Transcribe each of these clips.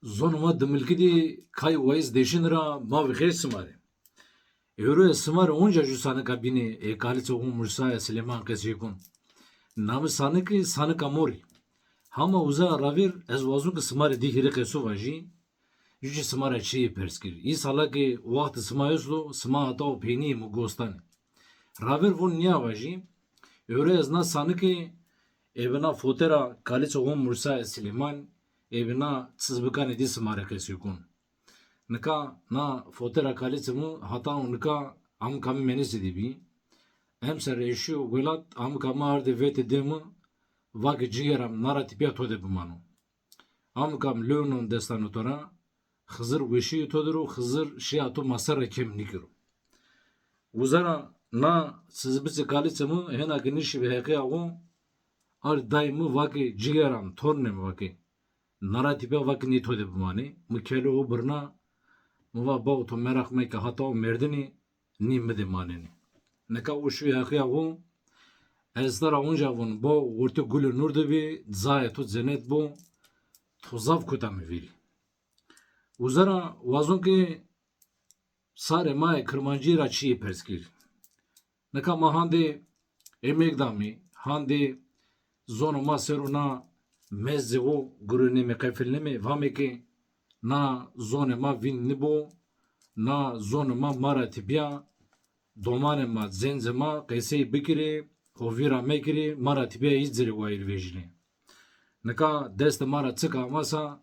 Zonuma dimilkidi kay wayz deşinra mavi khay smare. Euro smare onca ju sanı kabini ekali oğun Musa Süleyman kesikun. Namı sanı ki sanı kamori. Hama uza ravir ez vazun ki smare di hiri kesu vaji. Yüce smare çiğ perskir. İyi sala ki vakt smayoslu sma hata o peyni mu gostani. Ravir vun niya vaji. Euro ez na sanı ki evina fotera kali oğun Musa Süleyman evina tsızbıkan edi smare kesikun. Nika na fotera kalitimi hata nika am kami menisi dibi. Hem ser eşu velat am kama arde vete demi vaki cigeram naratipiya tode bimanu. Am kam leonon destanu tora Hızır veşi toduru Hızır şey atu masara kem nikiru. Uzara na sizbisi kalitimi hena geniş ve heke avu ar daimi vaki cigeram tornem vaki naratipiya vaki ni tode bimani. Mükeli o birna Muva bao to merak me ka hata o merdini ni mede maneni. Neka o şu yakıya o ezdara onca vun bo orta gülü nurdu bi zaya tut zenet bo tozav kuta mi viri. Uzara vazon ki sare mae kırmancı çiğ perskir. Neka mahande emekdami hande zono maseruna mezze o gurune me kafilne me vame ki na zone ma vin nibo na zone ma maratibiya domane ma zenze ma qesey bikiri hovira mekiri maratibiya izleri wayir vejli neka dest mara tsika masa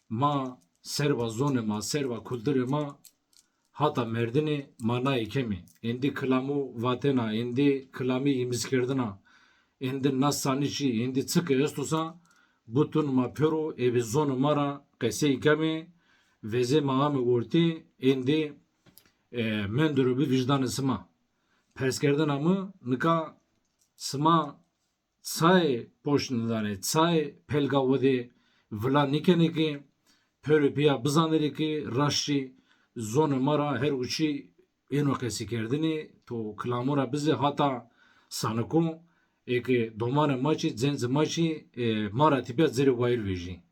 ma serva zone ma serva kulture ma hata merdini mana ikemi indi klamu vatena indi klami imizkerdina indi nasanici indi tsika estusa butun ma pero evi zone mara qesey kemi veze maame orti indi menduru bir vicdanı sıma. Perskerden amı nika sıma tsay poşnudane tsay pelgavodi vla nikeneki pörüpiya bızanıriki raşçı zonu mara her uçi eno kesi kerdini to klamura bizi hata sanıku eki domane maçı zenze maçı mara tipiya zeri vayir veji.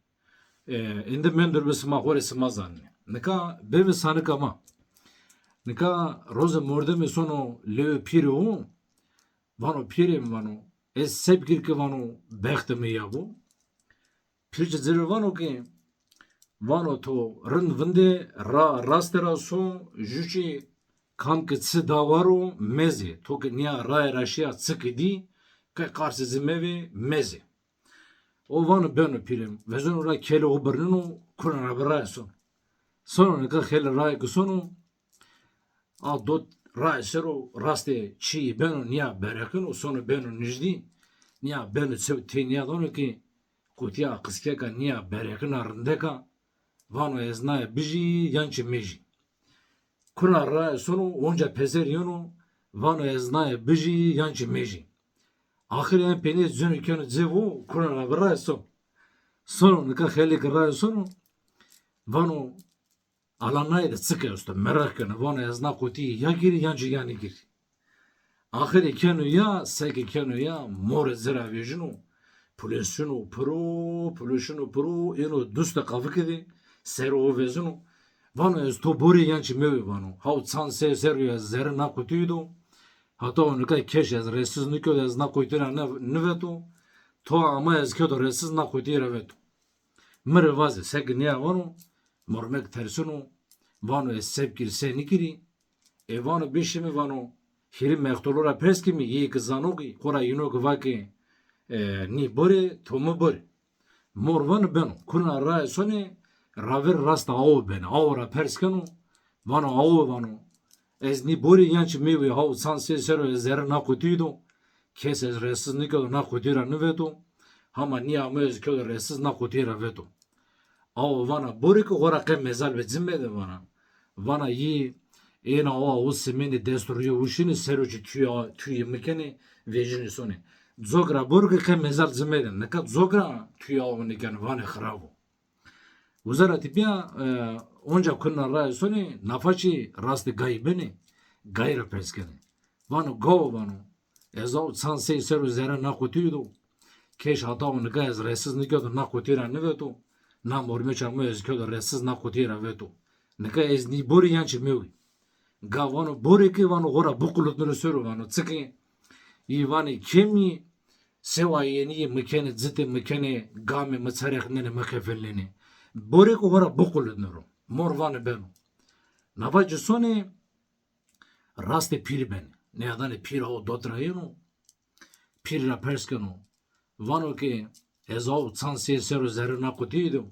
Indi mendur bir sıma hore sıma zanni. Nika bevi sanık ama. Nika roze morde mi sonu leo piri o. Vano piri mi vano. Ez sepkir ki vano bekte mi ya bu. Pirce ziri vano ki vano to rın vinde rastera so juçi kam ki tsı davaro mezi. To ki niya raya raşiya tsı ki di ka karşı zimevi mezi. O vanı ben pirim. Vezon ora kele o bernino kurana bırak son. Sonra ne kadar kele ray ki sonu a dot ray sero raste çi beno niya berekin o sonu beno nijdi niya beno sev teniya donu ki kutiya kıskeka niya berekin arındeka vano eznaya biji yançı meji. Kurana ray sonu onca pezer yonu vano eznaya biji yançı meji. Ahire peni zönükön zevu kurana bırak son. Sonra ne kadar kele ray sonu vano alanay da sıkı usta merak kene vano yazna kuti ya giri yancı yani giri. Ahire kenu ya seki kenu ya mor zira vejinu pulesunu pro eno dusta kafı kedi sero o vezinu vano ez to bori yancı mevi vano hav tsan se sero ya zera na kutuydu hatta onu kay keş ez resiz nikyo ez na kuytira nvetu to ama ez kyo resiz na kuytira vetu mer vaze seki niya vano mormek tersunu vano es sepkir se nikiri vano bişimi vano hiri mektolora peskimi iyi kızanogi kora yino vaki ni bore tomu bore mor vano beno kuna ray soni raver rasta av beno avra perskanu vano av vano ez ni bore yanç mevi hav san se sero ezera na kutuydu kes ez resiz nikyo na kutira nvetu hama niya mez kyo resiz na kutira vetu Ava vana borik ora ke mezal ve zimmede vana yi ena o semeni destruyo uşini seruci tüy mekeni vejini soni zogra borik ke mezal zimmede ne kat zogra tüy o mekeni vana kharabo uzara tipya onca kunna ray soni nafachi rasti gaybeni gayra peskeni vana go vana ezo san se seru zera na kutuydu keş hata onu gaz resiz nikyo na kutira ne vetu na morme çamı ezkö da resiz na kutira veto ne ka ez ni bori yanç mewi ga vano bori ki vano gora bukulut nuru suru vano tsiki i vani kemi sewa yeni mekene zite mekene game matsarek nene makefelleni bori ko gora bukulut nuru mor vani beno navacı sone raste piri ben ne adane pira o dotrayeno pira perskeno vano ki ezov tsansi seru zerina kutido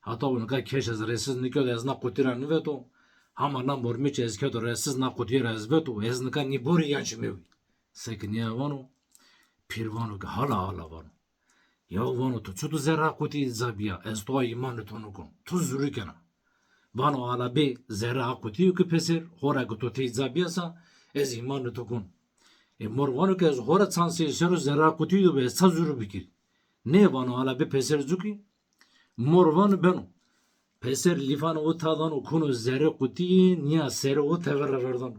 hatta onu ka keşez resiz nikyo ez na kutira niveto hama na mormiç ezkyo da resiz na kutira ezveto ez nika ni bori yanç mewi sekin ya vano pir vano ki hala vano ya vano tu çutu zerra kuti zabiya ez toa imanı tonukun tu zürükena vano hala be zerra kuti yuki pesir hora ki tu te zabiyasa ez imanı tokun mor vano ki ez hora tsansi seru zerra kutido be ez sa zürü bikir ne vano hala be pesir zuki mor vano beno pesir lifan o tadan o konu zerre kuti niya sere o teverra verdan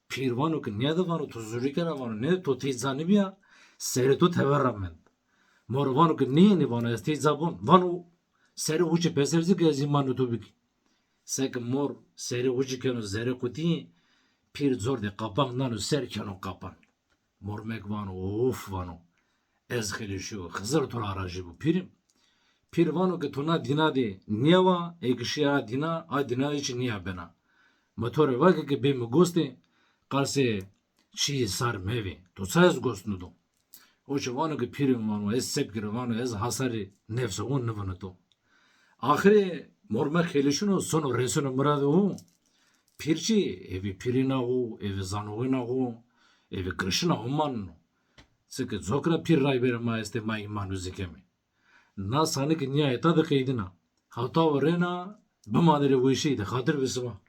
pir vano ki niya da vano tu zürükena vano ne tu te zanibiya sere tu teverra men mor vano ki niye ni vano ez te zabon vano sere uçi pesir zuki ez imanı tu bikir sek mor seri uçi kenu zerre kuti pir zor de kapan nanu ser kenu kapan mormek vano of vano ez xeli şu xızır tura aracı bu pirim pir vano ki tuna dina de niyava ekşiya dina a dina için niya bena motore vaki ki bemi gosti kalse çiğ sar mevi to sayız gostnudu oçe vano ki pirim vano ez sepkiri vano ez hasari nefse on nıvını to ahire mormek xeli şunu sonu resunu muradı o pirçi evi pirina o evi zanoğuna o evi kırışına oman sıkı zokra pir ray verma este ma imanu zikemi na sanik niya etadı kıydına hata varena bu madere bu işi de hatır bisma